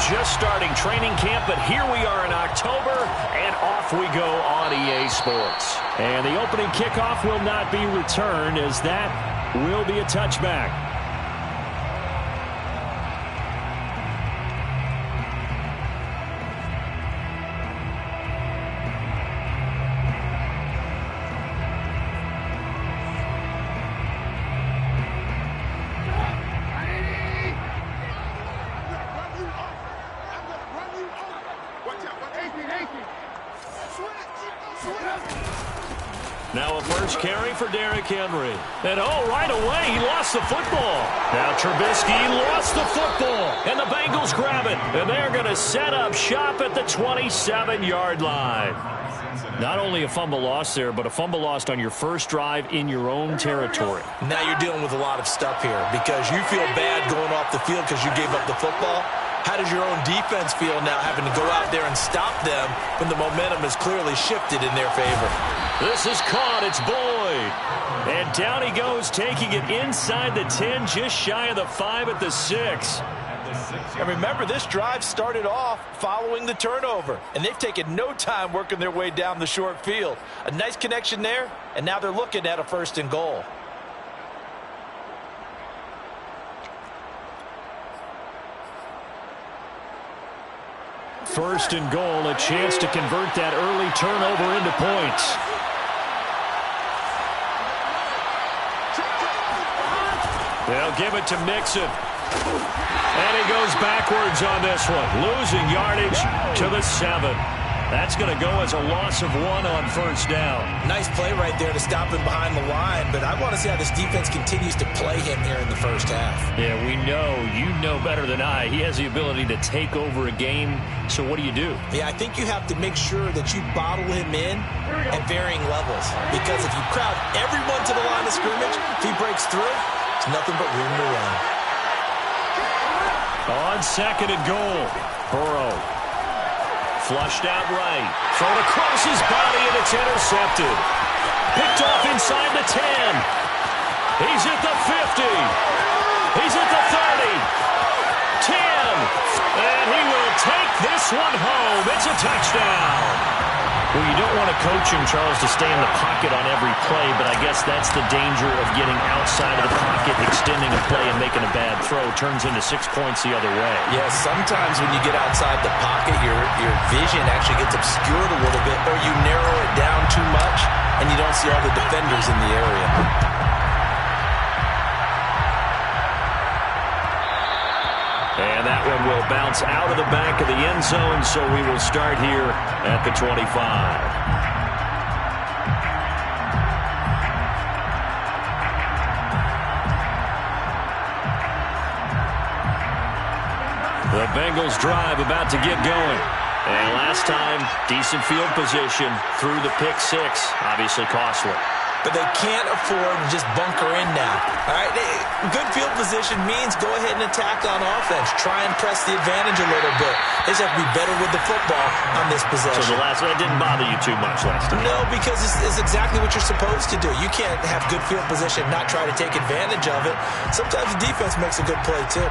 just starting training camp, but here we are in October, and off we go on EA Sports. And the opening kickoff will not be returned, as that will be a touchback. Now a first carry for Derrick Henry. And right away, he lost the football. Now Trubisky lost the football. And the Bengals grab it. And they're going to set up shop at the 27-yard line. Not only a fumble loss there, but a fumble lost on your first drive in your own territory. Now you're dealing with a lot of stuff here because you feel bad going off the field because you gave up the football. How does your own defense feel now having to go out there and stop them when the momentum is clearly shifted in their favor? This is caught. It's Boyd. And down he goes, taking it inside the 10, just shy of the 5 at the 6. And remember, this drive started off following the turnover, and they've taken no time working their way down the short field. A nice connection there, and now they're looking at a 1st and goal. First and goal, a chance to convert that early turnover into points. They'll give it to Mixon. And he goes backwards on this one, losing yardage to the 7. That's going to go as a loss of 1 on first down. Nice play right there to stop him behind the line, but I want to see how this defense continues to play him here in the first half. Yeah, we know. You know better than I. He has the ability to take over a game, so what do you do? Yeah, I think you have to make sure that you bottle him in at varying levels, because if you crowd everyone to the line of scrimmage, if he breaks through, it's nothing but room to run. On second and goal, Burrow. Flushed out right. Thrown across his body, and it's intercepted. Picked off inside the 10. He's at the 50. He's at the 30. 10. And he will take this one home. It's a touchdown. Well, you don't want to coach him, Charles, to stay in the pocket on every play, but I guess that's the danger of getting outside of the pocket, extending a play, and making a bad throw. Turns into 6 points the other way. Yeah, sometimes when you get outside the pocket, your vision actually gets obscured a little bit, or you narrow it down too much, and you don't see all the defenders in the area. And that one will bounce out of the back of the end zone, so we will start here at the 25. The Bengals drive about to get going. And last time, decent field position through the pick 6, obviously costly. But they can't afford to just bunker in now. All right, good field position means go ahead and attack on offense. Try and press the advantage a little bit. They just have to be better with the football on this possession. So the last one didn't bother you too much last time? No, because it's exactly what you're supposed to do. You can't have good field position and not try to take advantage of it. Sometimes the defense makes a good play, too.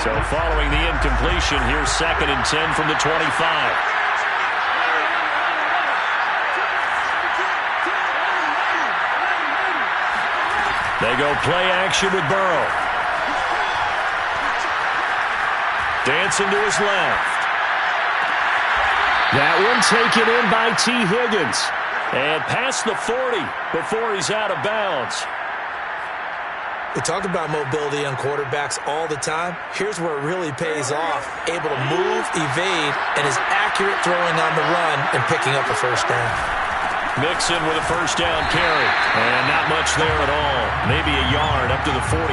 So following the incompletion, here's 2nd and 10 from the 25. They go play action with Burrow. Dancing to his left. That one taken in by T. Higgins. And past the 40 before he's out of bounds. We talk about mobility on quarterbacks all the time. Here's where it really pays off. Able to move, evade, and is accurate throwing on the run and picking up a first down. Mixon with a first down carry. And not much there at all. Maybe a yard up to the 43.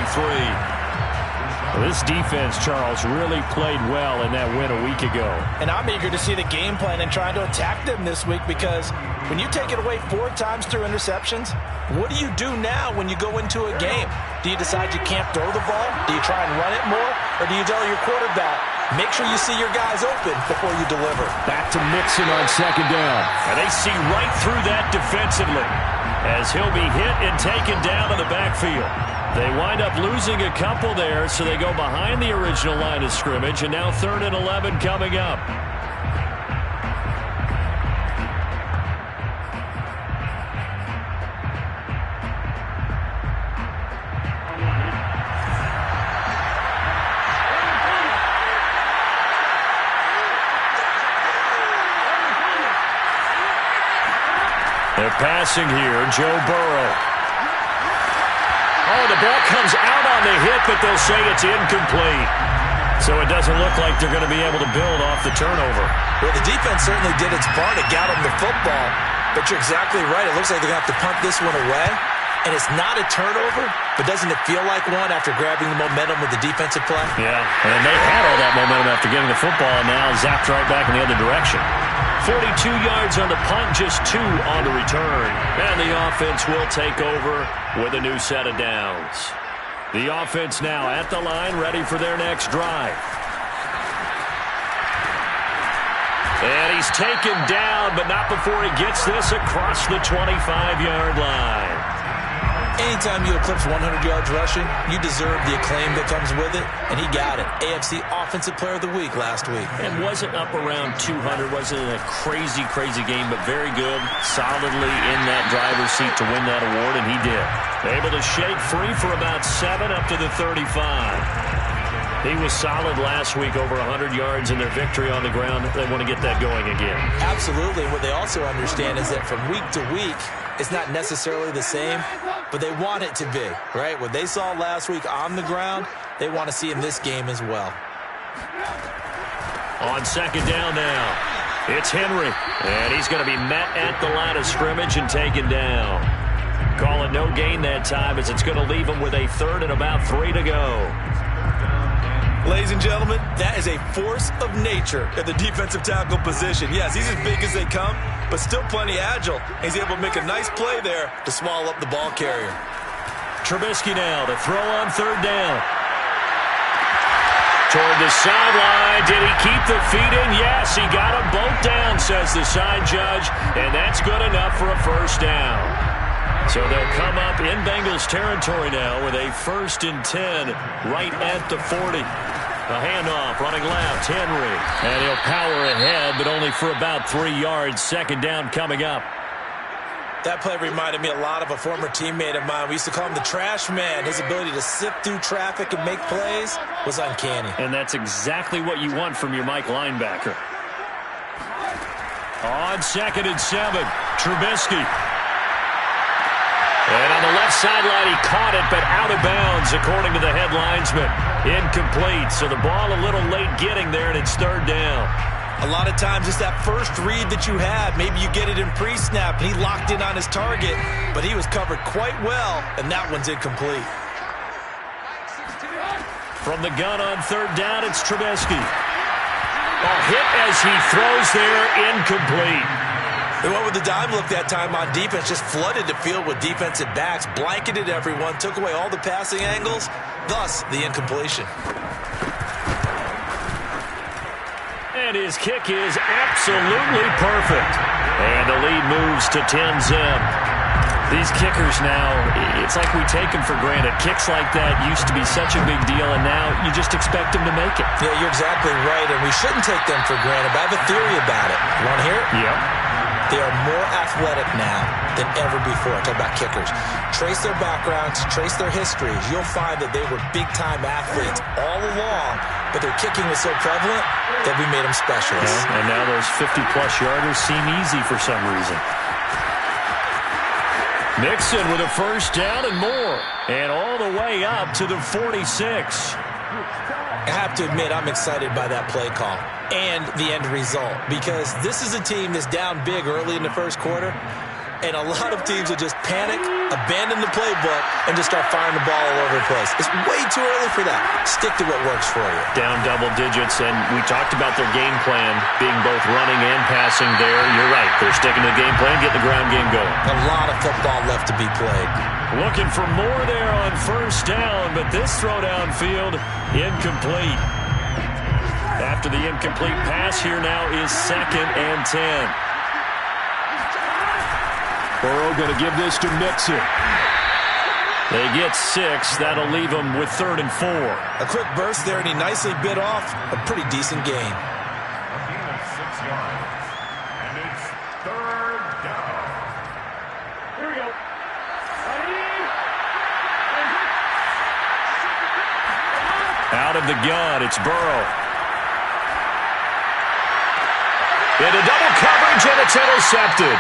Well, this defense, Charles, really played well in that win a week ago. And I'm eager to see the game plan and trying to attack them this week, because when you take it away 4 times through interceptions, what do you do now when you go into a game? Do you decide you can't throw the ball? Do you try and run it more? Or do you tell your quarterback, make sure you see your guys open before you deliver? Back to Mixon on second down. And they see right through that defensively as he'll be hit and taken down in the backfield. They wind up losing a couple there, so they go behind the original line of scrimmage, and now 3rd and 11 coming up. They're passing here, Joe Burrow. Oh, the ball comes out on the hit, but they'll say it's incomplete. So it doesn't look like they're going to be able to build off the turnover. Well, the defense certainly did its part. It got them the football. But you're exactly right. It looks like they're going to have to punt this one away. And it's not a turnover, but doesn't it feel like one after grabbing the momentum with the defensive play? Yeah, and they had all that momentum after getting the football, and now zapped right back in the other direction. 42 yards on the punt, just 2 on the return. And the offense will take over with a new set of downs. The offense now at the line, ready for their next drive. And he's taken down, but not before he gets this across the 25-yard line. Anytime you eclipse 100 yards rushing, you deserve the acclaim that comes with it, and he got it. AFC Offensive Player of the Week last week. And wasn't up around 200, wasn't a crazy, crazy game, but very good, solidly in that driver's seat to win that award, and he did. Able to shake free for about 7 up to the 35. He was solid last week, over 100 yards in their victory on the ground. They want to get that going again. Absolutely. What they also understand is that from week to week, it's not necessarily the same, but they want it to be, right? What they saw last week on the ground, they want to see in this game as well. On 2nd down now, it's Henry, and he's going to be met at the line of scrimmage and taken down. Call it no gain that time, as it's going to leave him with a 3rd and about 3 to go. Ladies and gentlemen, that is a force of nature at the defensive tackle position. Yes, he's as big as they come, but still plenty agile. He's able to make a nice play there to swallow up the ball carrier. Trubisky now to throw on 3rd down. Toward the sideline. Did he keep the feet in? Yes, he got them both down, says the side judge, and that's good enough for a 1st down. So they'll come up in Bengals territory now with a 1st and 10 right at the 40. A handoff, running left, Henry. And he'll power ahead, but only for about 3 yards. 2nd down coming up. That play reminded me a lot of a former teammate of mine. We used to call him the trash man. His ability to sift through traffic and make plays was uncanny. And that's exactly what you want from your Mike linebacker. On 2nd and 7, Trubisky. And on the left sideline, he caught it, but out of bounds, according to the head linesman. Incomplete, so the ball a little late getting there, and it's 3rd down. A lot of times it's that first read that you have. Maybe you get it in pre-snap, and he locked in on his target, but he was covered quite well, and that one's incomplete. From the gun on 3rd down, it's Trubisky. A hit as he throws there, incomplete. They went with the dime look that time on defense, just flooded the field with defensive backs, blanketed everyone, took away all the passing angles, thus the incompletion. And his kick is absolutely perfect. And the lead moves to 10-zip. These kickers now, it's like we take them for granted. Kicks like that used to be such a big deal, and now you just expect them to make it. Yeah, you're exactly right, and we shouldn't take them for granted, but I have a theory about it. You want to hear it? Yep. They are more athletic now than ever before. Talk about kickers. Trace their backgrounds, trace their histories. You'll find that they were big-time athletes all along, but their kicking was so prevalent that we made them specialists. Yeah, and now those 50-plus yarders seem easy for some reason. Mixon with a 1st down and more, and all the way up to the 46. I have to admit, I'm excited by that play call and the end result, because this is a team that's down big early in the 1st quarter, and a lot of teams will just panic, abandon the playbook, and just start firing the ball all over the place. It's way too early for that. Stick to what works for you. Down double digits, and we talked about their game plan being both running and passing there. You're right. They're sticking to the game plan, getting the ground game going. A lot of football left to be played. Looking for more there on 1st down, but this throw downfield, incomplete. After the incomplete pass, here now is 2nd and 10. Burrow going to give this to Mixon. They get 6. That'll leave them with 3rd and 4. A quick burst there, and he nicely bit off a pretty decent gain. A gain of 6 yards. And it's 3rd down. Here we go. Out of the gun, it's Burrow. Into double coverage, and it's intercepted.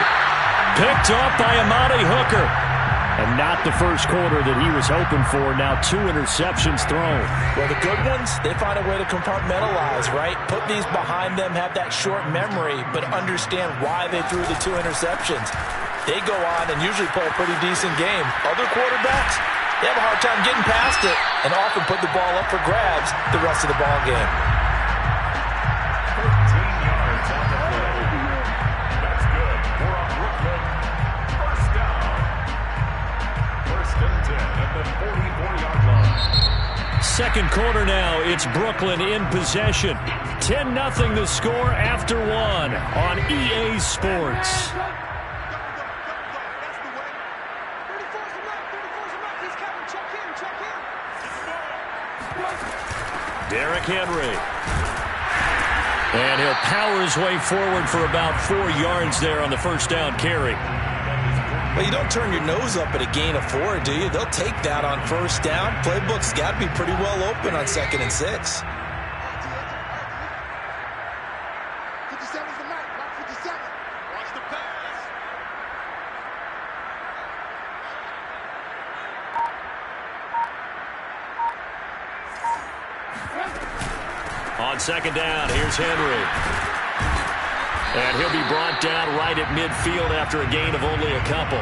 Picked off by Amani Hooker. And not the first quarter that he was hoping for. Now 2 interceptions thrown. Well, the good ones, they find a way to compartmentalize, right? Put these behind them, have that short memory, but understand why they threw the 2 interceptions. They go on and usually play a pretty decent game. Other quarterbacks, they have a hard time getting past it and often put the ball up for grabs the rest of the ball game. 13 yards on the play. That's good for a Brooklyn first down. 1st and 10 at the 44-yard line. Second quarter now, it's Brooklyn in possession. 10-0 the score after 1 on EA Sports. Derrick Henry. And he'll power his way forward for about 4 yards there on the first down carry. Well, you don't turn your nose up at a gain of 4, do you? They'll take that on first down. Playbook's got to be pretty well open on 2nd and 6. On 2nd down, here's Henry. And he'll be brought down right at midfield after a gain of only a couple.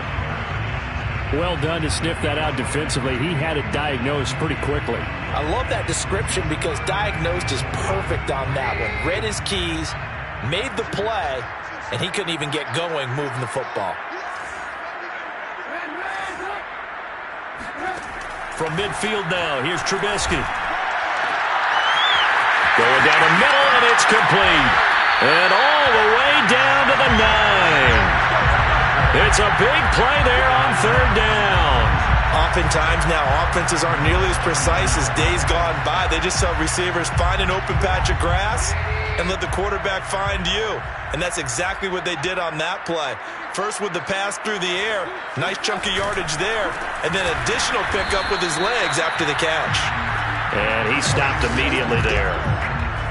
Well done to sniff that out defensively. He had it diagnosed pretty quickly. I love that description because diagnosed is perfect on that one. Read his keys, made the play, and he couldn't even get going moving the football. From midfield now, here's Trubisky. Going down the middle, and it's complete. And all the way down to the 9. It's a big play there on 3rd down. Oftentimes now, offenses aren't nearly as precise as days gone by. They just tell receivers, find an open patch of grass and let the quarterback find you. And that's exactly what they did on that play. First with the pass through the air, nice chunk of yardage there, and then additional pickup with his legs after the catch. And he stopped immediately there.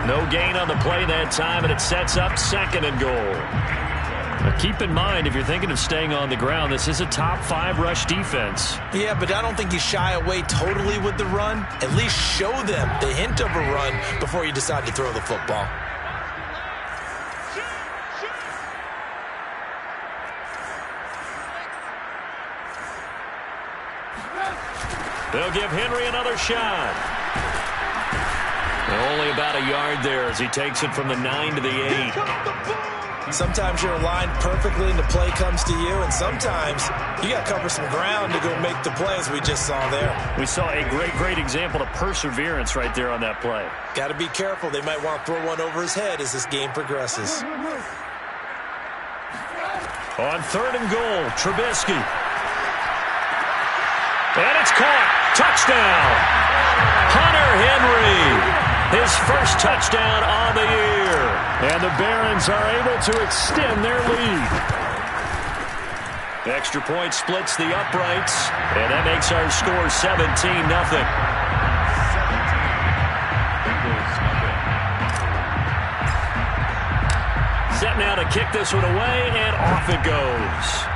No gain on the play that time, and it sets up 2nd and goal. Now keep in mind, if you're thinking of staying on the ground, this is a top 5 rush defense. Yeah, but I don't think you shy away totally with the run. At least show them the hint of a run before you decide to throw the football. They'll give Henry another shot. Only about a yard there as he takes it from the 9 to the 8. Sometimes you're aligned perfectly and the play comes to you, and sometimes you got to cover some ground to go make the play, as we just saw there. We saw a great example of perseverance right there on that play. Got to be careful. They might want to throw one over his head as this game progresses. On 3rd and goal, Trubisky. And it's caught. Touchdown. Hunter Henry. His first touchdown on the year. And the Barons are able to extend their lead. Extra point splits the uprights. And that makes our score 17-0. Set now to kick this one away, and off it goes.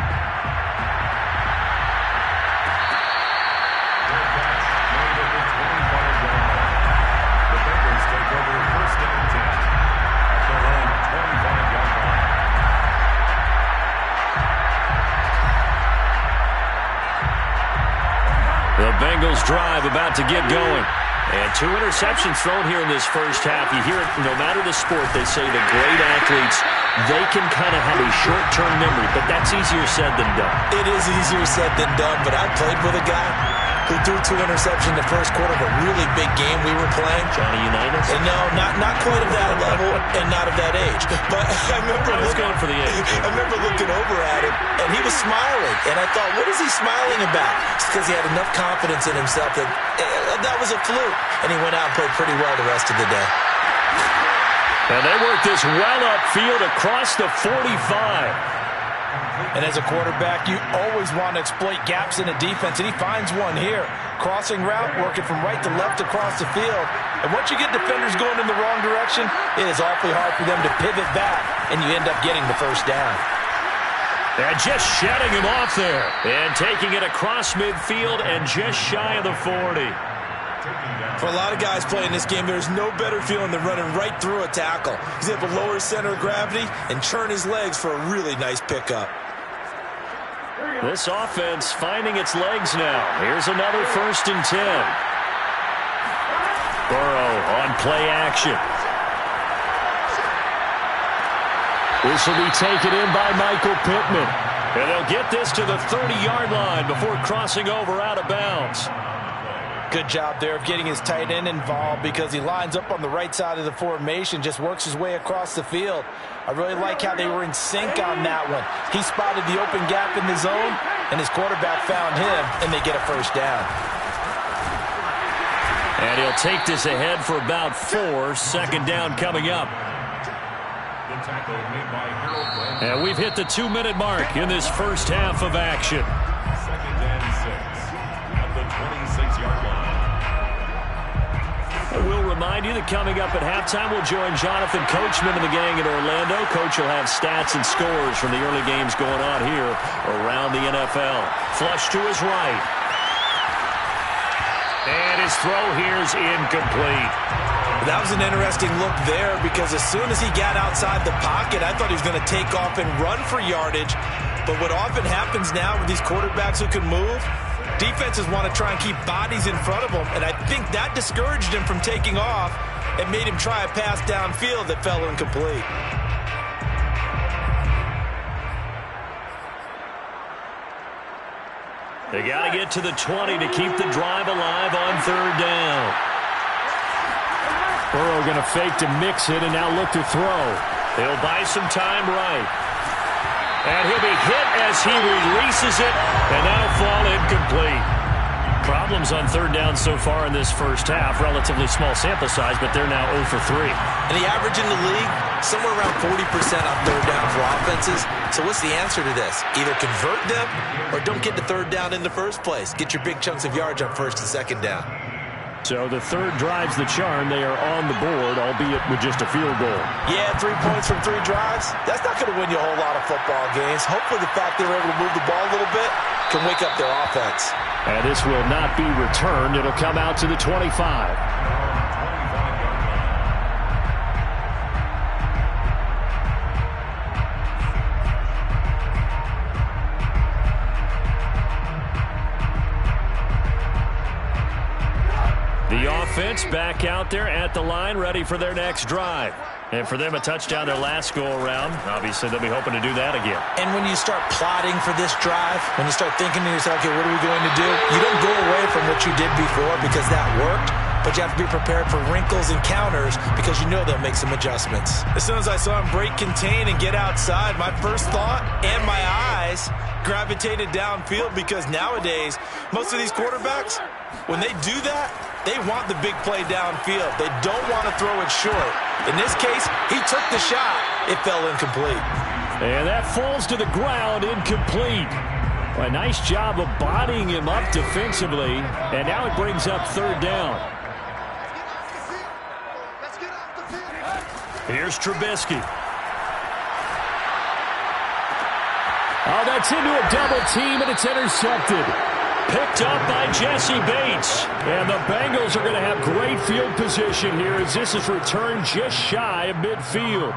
The Bengals drive about to get going. And 2 interceptions thrown here in this first half. You hear it no matter the sport, they say the great athletes, they can kind of have a short-term memory, but that's easier said than done. It is easier said than done, but I played with a guy who threw 2 interceptions in the first quarter of a really big game we were playing. Johnny Unitas? And no, not quite of that level and not of that age. But I was going for the age. I remember looking over at him, and he was smiling. And I thought, what is he smiling about? It's because he had enough confidence in himself that that was a fluke. And he went out and played pretty well the rest of the day. And they work this well upfield across the 45. And as a quarterback, you always want to exploit gaps in a defense, and he finds one here. Crossing route, working from right to left across the field. And once you get defenders going in the wrong direction, it is awfully hard for them to pivot back, and you end up getting the first down. And just shutting him off there. And taking it across midfield and just shy of the 40. For a lot of guys playing this game, there's no better feeling than running right through a tackle. He's able to lower his center of gravity and churn his legs for a really nice pickup. This offense finding its legs now. Here's another 1st and 10. Burrow on play action. This will be taken in by Michael Pittman. And they'll get this to the 30-yard line before crossing over out of bounds. Good job there of getting his tight end involved because he lines up on the right side of the formation, just works his way across the field. I really like how they were in sync on that one. He spotted the open gap in the zone, and his quarterback found him, and they get a first down. And he'll take this ahead for about 4. 2nd down coming up. And we've hit the 2-minute mark in this first half of action. 2nd and 6 at the 26-yard line. We'll remind you that coming up at halftime, we'll join Jonathan Coachman and the gang in Orlando. Coach will have stats and scores from the early games going on here around the NFL. Flush to his right. And his throw here's incomplete. That was an interesting look there because as soon as he got outside the pocket, I thought he was going to take off and run for yardage. But what often happens now with these quarterbacks who can move, defenses want to try and keep bodies in front of them, and I think that discouraged him from taking off and made him try a pass downfield that fell incomplete. They got to get to the 20 to keep the drive alive on 3rd down. Burrow going to fake to mix it and now look to throw. He'll buy some time right. And he'll be hit as he releases it, and that'll fall incomplete. Problems on 3rd down so far in this first half. Relatively small sample size, but they're now 0 for 3. And the average in the league, somewhere around 40% on 3rd down for offenses. So what's the answer to this? Either convert them or don't get the 3rd down in the first place. Get your big chunks of yards on 1st and 2nd down. So the 3rd drives the charm. They are on the board, albeit with just a field goal. Yeah, 3 points from 3 drives. That's not going to win you a whole lot of football games. Hopefully the fact they were able to move the ball a little bit can wake up their offense. And this will not be returned. It'll come out to the 25. The offense back out there at the line, ready for their next drive. And for them, a touchdown their last go-around. Obviously, they'll be hoping to do that again. And when you start plotting for this drive, when you start thinking to yourself, okay, what are we going to do? You don't go away from what you did before because that worked, but you have to be prepared for wrinkles and counters because you know they'll make some adjustments. As soon as I saw him break contain and get outside, my first thought and my eyes gravitated downfield because nowadays, most of these quarterbacks, when they do that, they want the big play downfield. They don't want to throw it short. In this case, he took the shot. It fell incomplete. And that falls to the ground, incomplete. A nice job of bodying him up defensively. And now it brings up 3rd down. Here's Trubisky. Oh, that's into a double team, and it's intercepted. Picked up by Jesse Bates. And the Bengals are going to have great field position here as this is returned just shy of midfield.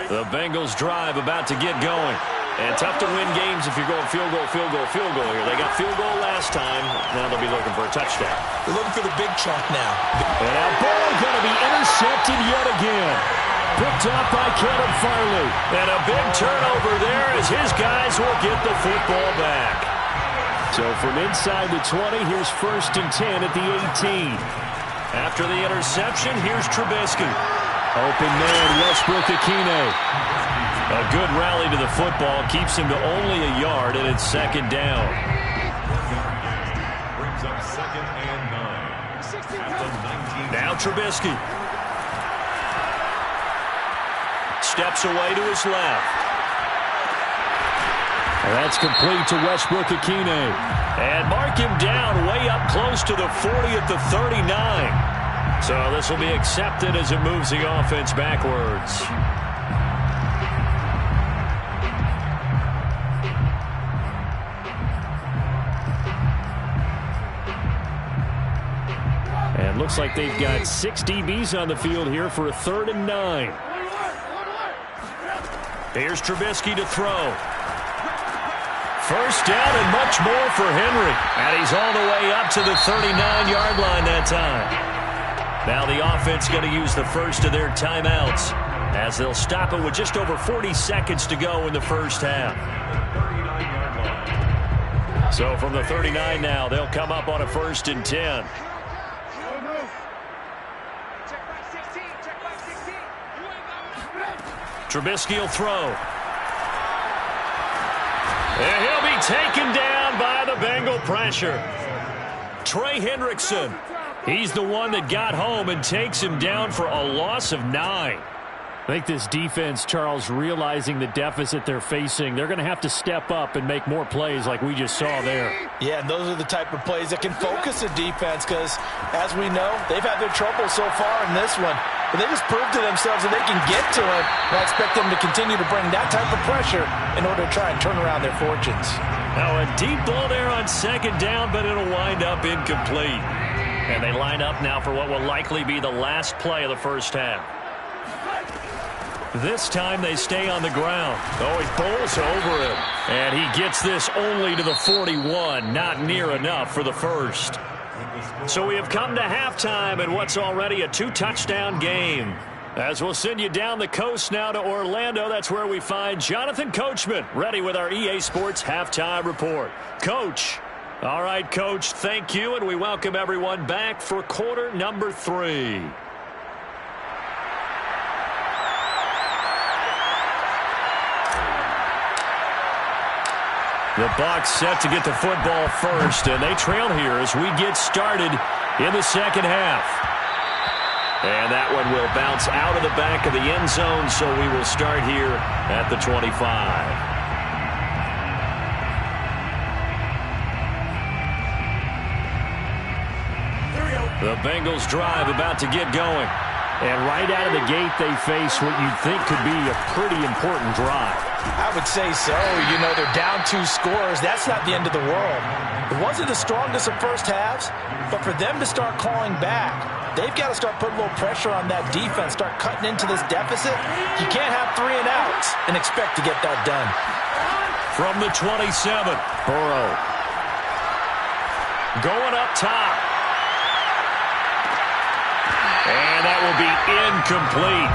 The Bengals drive about to get going. And tough to win games if you're going field goal, field goal, field goal here. They got field goal last time. Now they'll be looking for a touchdown. They're looking for the big chunk now. And now Burrow going to be intercepted yet again. Picked up by Caleb Farley. And a big turnover there as his guys will get the football back. So from inside the 20, here's 1st and 10 at the 18. After the interception, here's Trubisky. Open man, Westbrook-Ikhine. A good rally to the football keeps him to only a yard, and it's 2nd down. Brings up 2nd and 9. At the 19. Now Trubisky. Steps away to his left. And that's complete to Westbrook-Ikhine. And mark him down way up close to the 40 at the 39. So this will be accepted as it moves the offense backwards. And looks like they've got 6 DBs on the field here for a 3rd and 9. Here's Trubisky to throw. 1st down and much more for Henry. And he's all the way up to the 39-yard line that time. Now the offense going to use the first of their timeouts as they'll stop it with just over 40 seconds to go in the first half. So from the 39 now, they'll come up on a 1st and 10. Trubisky will throw. And he'll be taken down by the Bengal pressure. Trey Hendrickson. He's the one that got home and takes him down for a loss of 9. I think this defense, Charles, realizing the deficit they're facing, they're going to have to step up and make more plays like we just saw there. Yeah, and those are the type of plays that can focus a defense because, as we know, they've had their trouble so far in this one. But they just proved to themselves that they can get to it. And I expect them to continue to bring that type of pressure in order to try and turn around their fortunes. Now a deep ball there on 2nd down, but it'll wind up incomplete. And they line up now for what will likely be the last play of the first half. This time they stay on the ground. Oh, he bowls over him. And he gets this only to the 41. Not near enough for the first. So we have come to halftime in what's already a 2-touchdown game. As we'll send you down the coast now to Orlando, that's where we find Jonathan Coachman ready with our EA Sports Halftime Report. Coach. All right, Coach, thank you, and we welcome everyone back for quarter number 3. The Bucs set to get the football first, and they trail here as we get started in the second half. And that one will bounce out of the back of the end zone, so we will start here at the 25. The Bengals drive about to get going. And right out of the gate, they face what you'd think could be a pretty important drive. I would say so. You know, they're down 2 scores. That's not the end of the world. It wasn't the strongest of first halves, but for them to start clawing back, they've got to start putting a little pressure on that defense, start cutting into this deficit. You can't have 3 and outs and expect to get that done. From the 27, Burrow. Going up top. And that will be incomplete.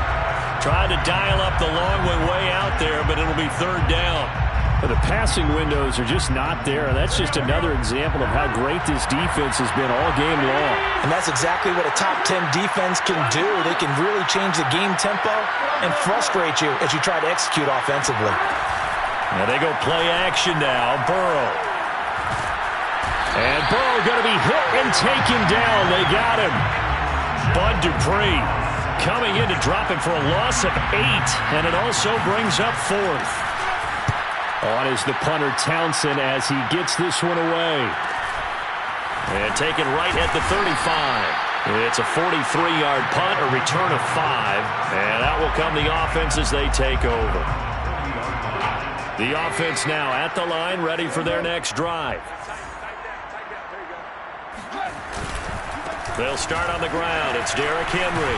Tried to dial up the long way out there, but it'll be 3rd down. The passing windows are just not there. That's just another example of how great this defense has been all game long. And that's exactly what a top 10 defense can do. They can really change the game tempo and frustrate you as you try to execute offensively. Now they go play action now. Burrow. And Burrow going to be hit and taken down. They got him. Bud Dupree coming in to drop him for a loss of 8, and it also brings up 4th. On is the punter Townsend as he gets this one away. And taken right at the 35. It's a 43-yard punt, a return of 5, and that will come the offense as they take over. The offense now at the line, ready for their next drive. They'll start on the ground. It's Derrick Henry.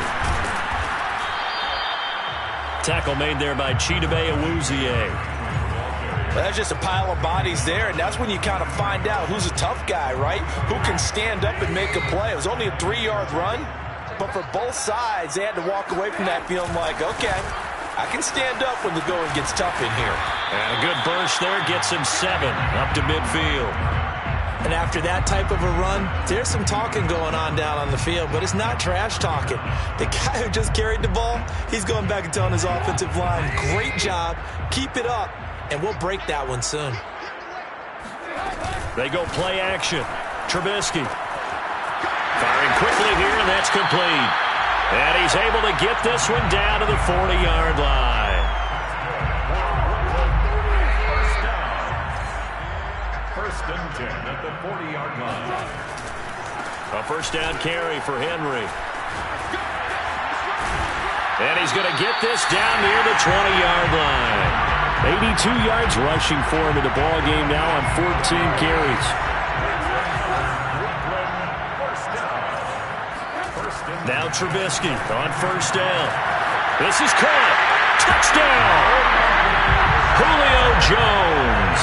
Tackle made there by Chidobe Awuzie. Well, that's just a pile of bodies there, and that's when you kind of find out who's a tough guy, right? Who can stand up and make a play. It was only a 3-yard run, but for both sides, they had to walk away from that feeling like, okay, I can stand up when the going gets tough in here. And a good burst there gets him 7 up to midfield. And after that type of a run, there's some talking going on down on the field, but it's not trash talking. The guy who just carried the ball, he's going back and telling his offensive line, great job, keep it up, and we'll break that one soon. They go play action. Trubisky firing quickly here, and that's complete. And he's able to get this one down to the 40-yard line. First and 10 at the 40-yard line. A first down carry for Henry. And he's going to get this down near the 20-yard line. 82 yards rushing for him in the ball game now on 14 carries. Now Trubisky on first down. This is caught. Touchdown! Julio Jones.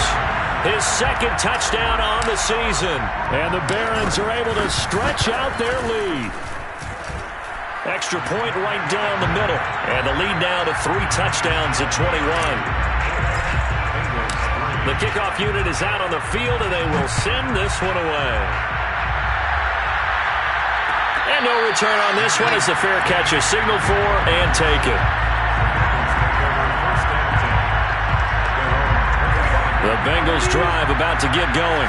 His second touchdown on the season. And the Barons are able to stretch out their lead. Extra point right down the middle. And the lead now to 3 touchdowns at 21. The kickoff unit is out on the field, and they will send this one away. And no return on this one as the fair catch is signaled for and taken. The Bengals drive about to get going.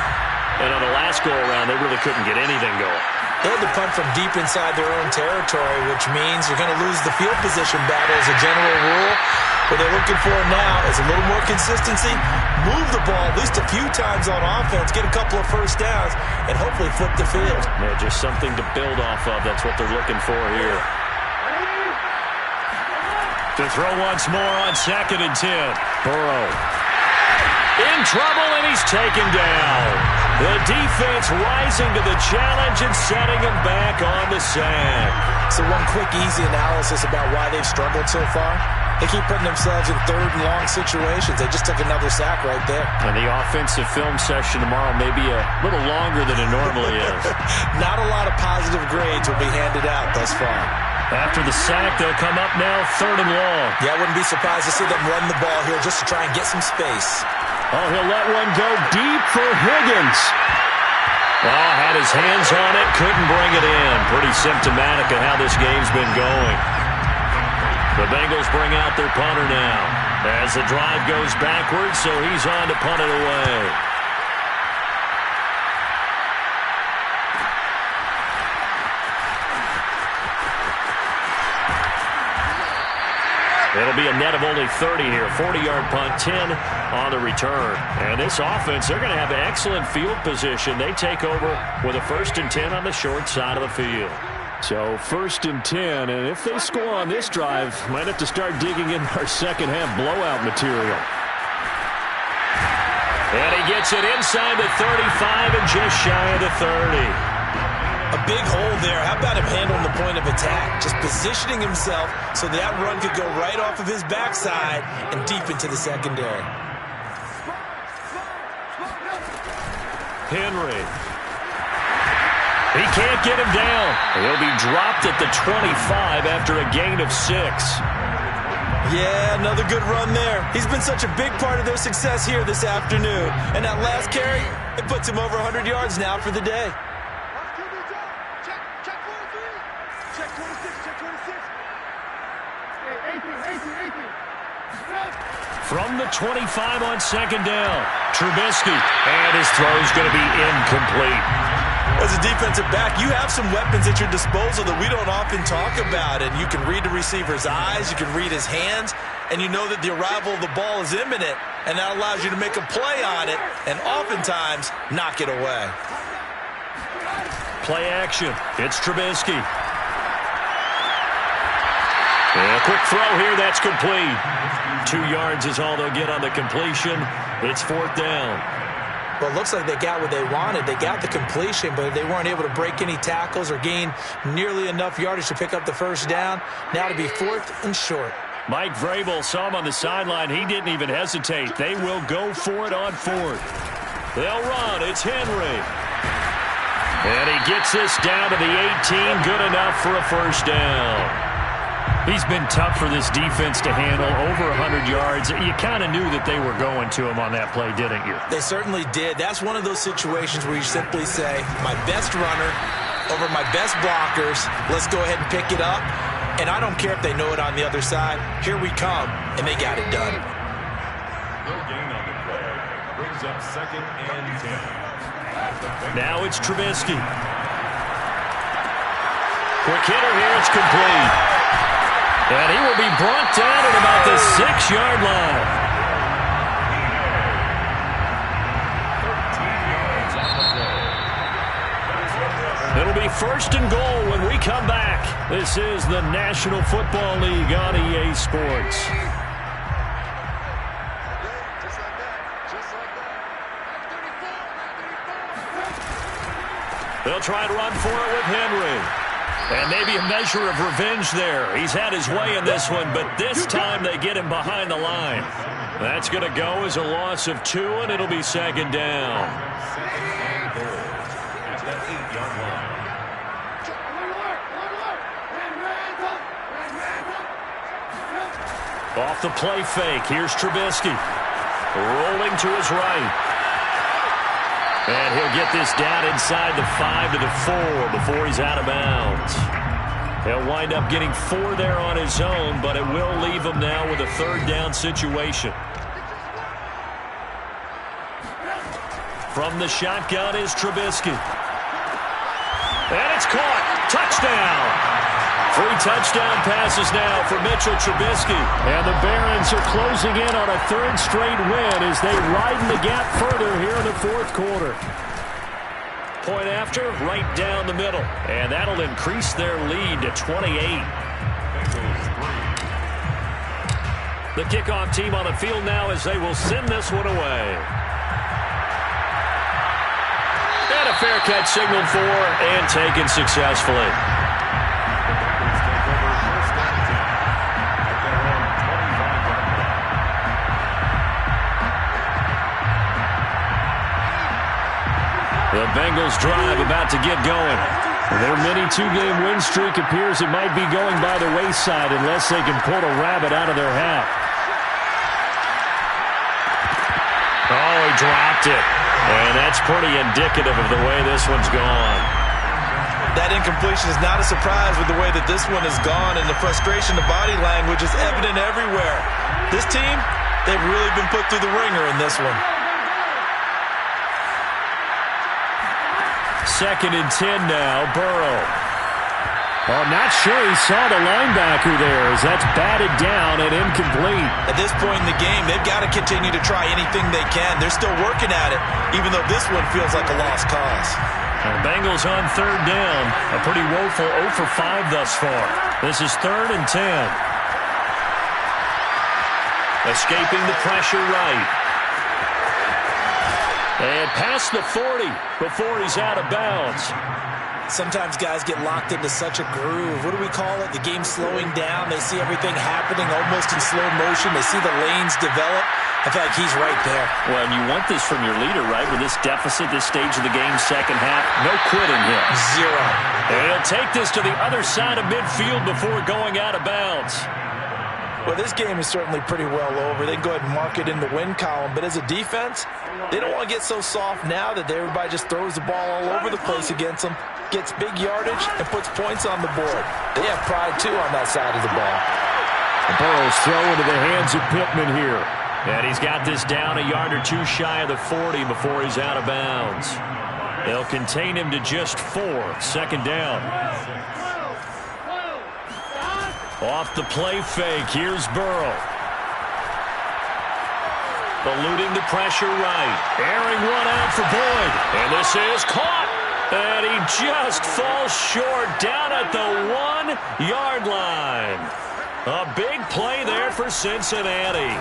And on the last go-around, they really couldn't get anything going. They had to punt from deep inside their own territory, which means you're going to lose the field position battle as a general rule. What they're looking for now is a little more consistency, move the ball at least a few times on offense, get a couple of first downs, and hopefully flip the field. Yeah, just something to build off of. That's what they're looking for here. To throw once more on 2nd and 10. Burrow. In trouble, and he's taken down. The defense rising to the challenge and setting him back on the sack. So one quick, easy analysis about why they've struggled so far. They keep putting themselves in 3rd and long situations. They just took another sack right there. And the offensive film session tomorrow may be a little longer than it normally is. Not a lot of positive grades will be handed out thus far. After the sack, they'll come up now 3rd and long. Yeah, I wouldn't be surprised to see them run the ball here just to try and get some space. Oh, he'll let one go deep for Higgins. Oh, had his hands on it, couldn't bring it in. Pretty symptomatic of how this game's been going. The Bengals bring out their punter now as the drive goes backwards, so he's on to punt it away. It'll be a net of only 30 here. 40-yard punt, 10 on the return. And this offense, they're going to have excellent field position. They take over with a 1st and 10 on the short side of the field. So 1st and 10, and if they score on this drive, might have to start digging in our second-half blowout material. And he gets it inside the 35 and just shy of the 30. A big hole there. How about him handling the point of attack? Just positioning himself so that run could go right off of his backside and deep into the secondary. Henry. He can't get him down. He'll be dropped at the 25 after a gain of 6. Yeah, another good run there. He's been such a big part of their success here this afternoon. And that last carry, it puts him over 100 yards now for the day. From the 25 on 2nd down, Trubisky, and his throw's going to be incomplete. As a defensive back, you have some weapons at your disposal that we don't often talk about, and you can read the receiver's eyes, you can read his hands, and you know that the arrival of the ball is imminent, and that allows you to make a play on it, and oftentimes knock it away. Play action. It's Trubisky. And a quick throw here, that's complete. 2 yards is all they'll get on the completion. It's 4th down. Well, it looks like they got what they wanted. They got the completion, but they weren't able to break any tackles or gain nearly enough yardage to pick up the first down. Now to be 4th and short. Mike Vrabel saw him on the sideline. He didn't even hesitate. They will go for it on fourth. They'll run. It's Henry. And he gets this down to the 18. Good enough for a first down. He's been tough for this defense to handle, over 100 yards. You kind of knew that they were going to him on that play, didn't you? They certainly did. That's one of those situations where you simply say, my best runner over my best blockers, let's go ahead and pick it up. And I don't care if they know it on the other side. Here we come, and they got it done. No gain on the play. Brings up 2nd and 10. Now it's Trubisky. Quick hitter here. It's complete. And he will be brought down at about the 6-yard line. 13 yards on the play. It'll be 1st and goal when we come back. This is the National Football League on EA Sports. They'll try to run for it with Henry. And maybe a measure of revenge there. He's had his way in this one, but this time they get him behind the line. That's going to go as a loss of 2, and it'll be 2nd down. Off the play fake, here's Trubisky. Rolling to his right. And he'll get this down inside the 5 to the 4 before he's out of bounds. He'll wind up getting 4 there on his own, but it will leave him now with a 3rd down situation. From the shotgun is Trubisky. And it's caught. Touchdown. 3 touchdown passes now for Mitchell Trubisky. And the Barons are closing in on a 3rd straight win as they widen the gap further here in the 4th quarter. Point after, right down the middle. And that'll increase their lead to 28. The kickoff team on the field now as they will send this one away. And a fair catch signaled for and taken successfully. The Bengals drive about to get going. Their mini 2-game win streak appears it might be going by the wayside unless they can pull a rabbit out of their hat. Oh, he dropped it. And that's pretty indicative of the way this one's gone. That incompletion is not a surprise with the way that this one has gone, and the frustration, the body language is evident everywhere. This team, they've really been put through the ringer in this one. 2nd and 10 now, Burrow. Oh, not sure he saw the linebacker there as that's batted down and incomplete. At this point in the game, they've got to continue to try anything they can. They're still working at it, even though this one feels like a lost cause. The Bengals on 3rd down. A pretty woeful 0 for 5 thus far. This is 3rd and 10. Escaping the pressure right. And past the 40 before he's out of bounds. Sometimes guys get locked into such a groove. What do we call it? The game slowing down. They see everything happening almost in slow motion. They see the lanes develop. I feel like he's right there. Well, and you want this from your leader, right? With this deficit, this stage of the game, 2nd half, no quitting him. 0. And he'll take this to the other side of midfield before going out of bounds. Well, this game is certainly pretty well over. They can go ahead and mark it in the win column. But as a defense, they don't want to get so soft now that everybody just throws the ball all over the place against them, gets big yardage, and puts points on the board. They have pride, too, on that side of the ball. Burrow's throw into the hands of Pittman here. And he's got this down a yard or 2 shy of the 40 before he's out of bounds. They'll contain him to just 4. 2nd down. Off the play fake, here's Burrow. Eluding the pressure right. Airing one out for Boyd. And this is caught. And he just falls short down at the 1-yard line. A big play there for Cincinnati.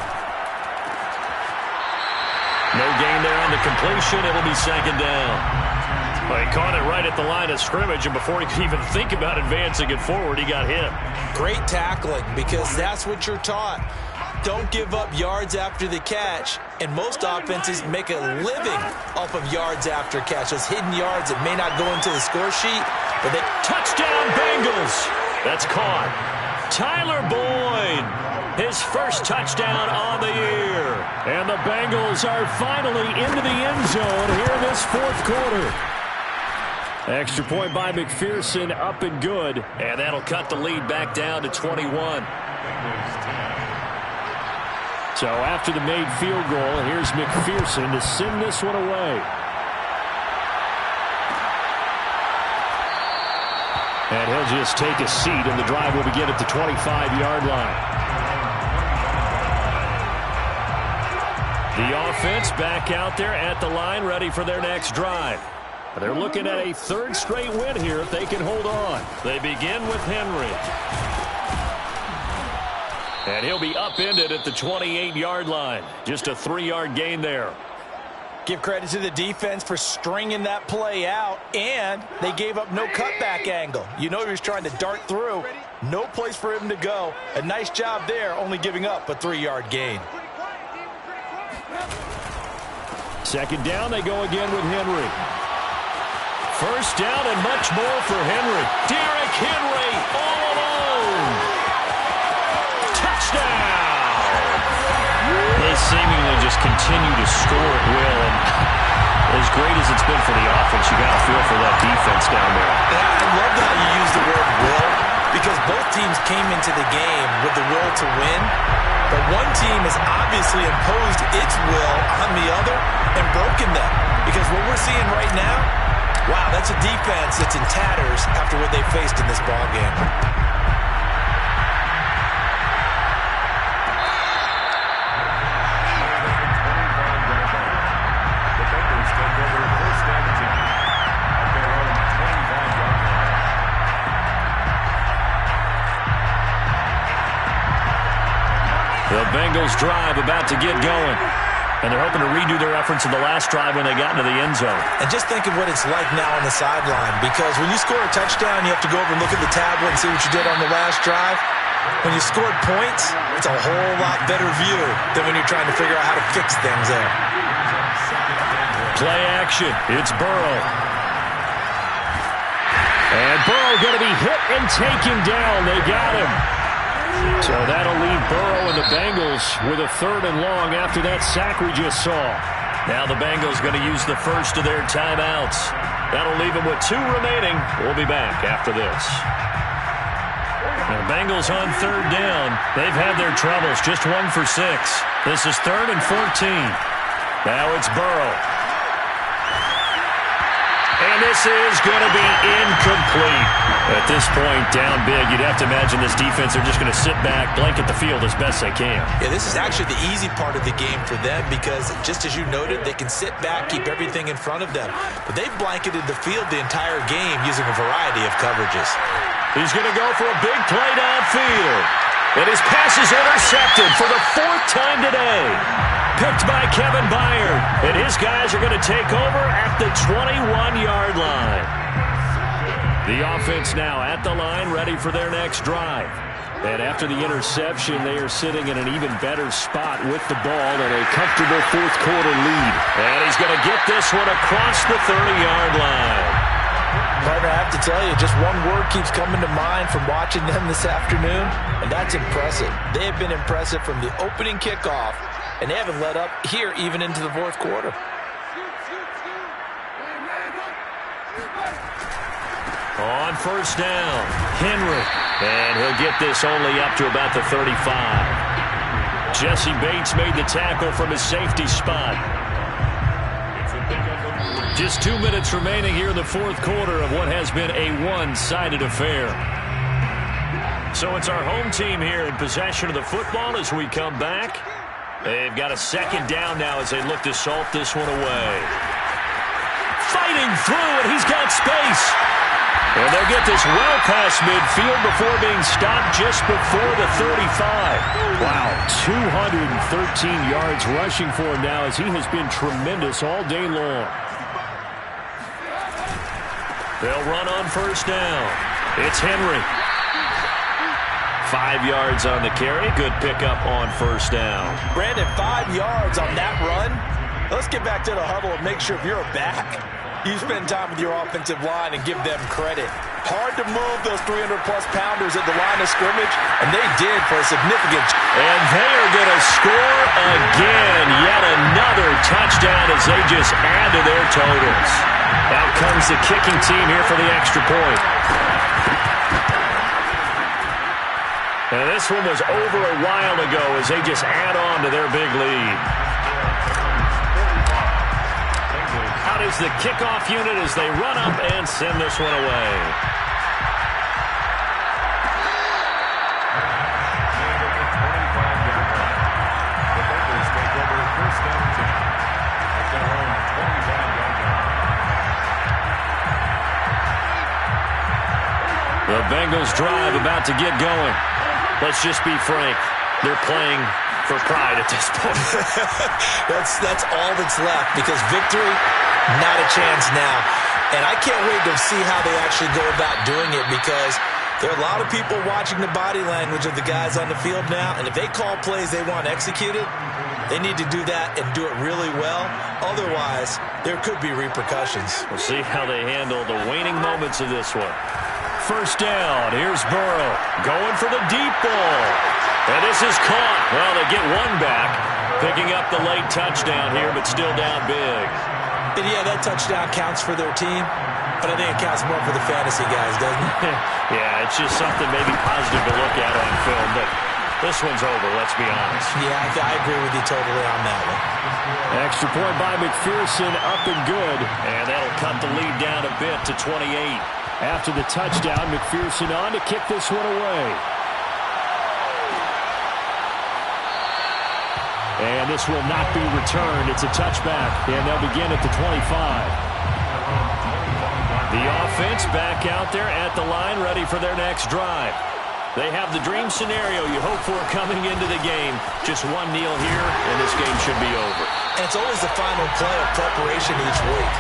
No gain there on the completion. It'll be 2nd down. Well, he caught it right at the line of scrimmage, and before he could even think about advancing it forward, he got hit. Great tackling, because that's what you're taught. Don't give up yards after the catch, and most offenses make a living off of yards after catch. Those hidden yards that may not go into the score sheet, but they... Touchdown, Bengals! That's caught. Tyler Boyd, his first touchdown on the year. And the Bengals are finally into the end zone here in this fourth quarter. Extra point by McPherson, up and good. And that'll cut the lead back down to 21. So after the made field goal, here's McPherson to send this one away. And he'll just take a seat, and the drive will begin at the 25-yard line. The offense back out there at the line, ready for their next drive. They're looking at a third straight win here if they can hold on. They begin with Henry. And he'll be upended at the 28-yard line. Just a 3-yard gain there. Give credit to the defense for stringing that play out, and they gave up no cutback angle. You know he was trying to dart through. No place for him to go. A nice job there, only giving up a 3-yard gain. Second down, they go again with Henry. First down and much more for Henry. Derrick Henry all alone. Touchdown! They seemingly just continue to score at will, and as great as it's been for the offense, you got to feel for that defense down there. I love how you use the word will, because both teams came into the game with the will to win, but one team has obviously imposed its will on the other and broken them, because what we're seeing right now, wow, that's a defense that's in tatters after what they faced in this ballgame. The Bengals drive about to get going. And they're hoping to redo their efforts in the last drive when they got into the end zone. And just think of what it's like now on the sideline, because when you score a touchdown, you have to go over and look at the tablet and see what you did on the last drive. When you scored points, it's a whole lot better view than when you're trying to figure out how to fix things there. Play action. It's Burrow. And Burrow going to be hit and taken down. They got him. So that'll leave Burrow and the Bengals with a third and long after that sack we just saw. Now the Bengals going to use the first of their timeouts. That'll leave them with 2 remaining. We'll be back after this. The Bengals on third down. They've had their troubles. Just 1 for 6. This is 3rd and 14. Now it's Burrow. And this is going to be incomplete. At this point, down big, you'd have to imagine this defense, they're just going to sit back, blanket the field as best they can. Yeah, this is actually the easy part of the game for them because, just as you noted, they can sit back, keep everything in front of them. But they've blanketed the field the entire game using a variety of coverages. He's going to go for a big play downfield. And his pass is intercepted for the 4th time today. Picked by Kevin Byard. And his guys are going to take over at the 21-yard line. The offense now at the line, ready for their next drive. And after the interception, they are sitting in an even better spot with the ball and a comfortable 4th quarter lead. And he's going to get this one across the 30-yard line. Partner, I have to tell you, just one word keeps coming to mind from watching them this afternoon, and that's impressive. They have been impressive from the opening kickoff, and they haven't let up here even into the 4th quarter. On first down, Henry, and he'll get this only up to about the 35. Jesse Bates made the tackle from his safety spot. Just 2 minutes remaining here in the 4th quarter of what has been a one-sided affair. So it's our home team here in possession of the football as we come back. They've got a 2nd down now as they look to salt this one away. Fighting through, and he's got space. And they'll get this well past midfield before being stopped just before the 35. Wow, 213 yards rushing for him now as he has been tremendous all day long. They'll run on first down. It's Henry. 5 yards on the carry. Good pickup on first down. Brandon, 5 yards on that run. Let's get back to the huddle and make sure if you're a back, you spend time with your offensive line and give them credit. Hard to move those 300-plus pounders at the line of scrimmage, and they did for a significant. And they are going to score again. Yet another touchdown as they just add to their totals. Out comes the kicking team here for the extra point. And this one was over a while ago as they just add on to their big lead. Out is the kickoff unit as they run up and send this one away. The Bengals drive about to get going. Let's just be frank. They're playing for pride at this point. That's all that's left because victory, not a chance now. And I can't wait to see how they actually go about doing it because there are a lot of people watching the body language of the guys on the field now. And if they call plays they want executed, they need to do that and do it really well. Otherwise, there could be repercussions. We'll see how they handle the waning moments of this one. First down, here's Burrow going for the deep ball. And this is caught. Well, they get one back, picking up the late touchdown here, but still down big. And yeah, that touchdown counts for their team, but I think it counts more for the fantasy guys, doesn't it? Yeah, it's just something maybe positive to look at on film, but this one's over, let's be honest. Yeah, I agree with you totally on that one. Extra point by McPherson, up and good. And that'll cut the lead down a bit to 28. After the touchdown, McPherson on to kick this one away. And this will not be returned. It's a touchback, and they'll begin at the 25. The offense back out there at the line, ready for their next drive. They have the dream scenario you hope for coming into the game. Just one kneel here, and this game should be over. And it's always the final play of preparation each week.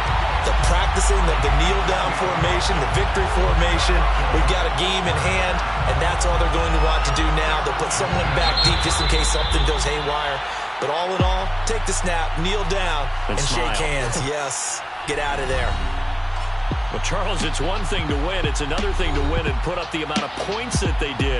The practicing of the kneel-down formation, the victory formation. We've got a game in hand, and that's all they're going to want to do now. They'll put someone back deep just in case something goes haywire. But all in all, take the snap, kneel down, and shake hands. Yes, get out of there. Well, Charles, it's one thing to win. It's another thing to win and put up the amount of points that they did.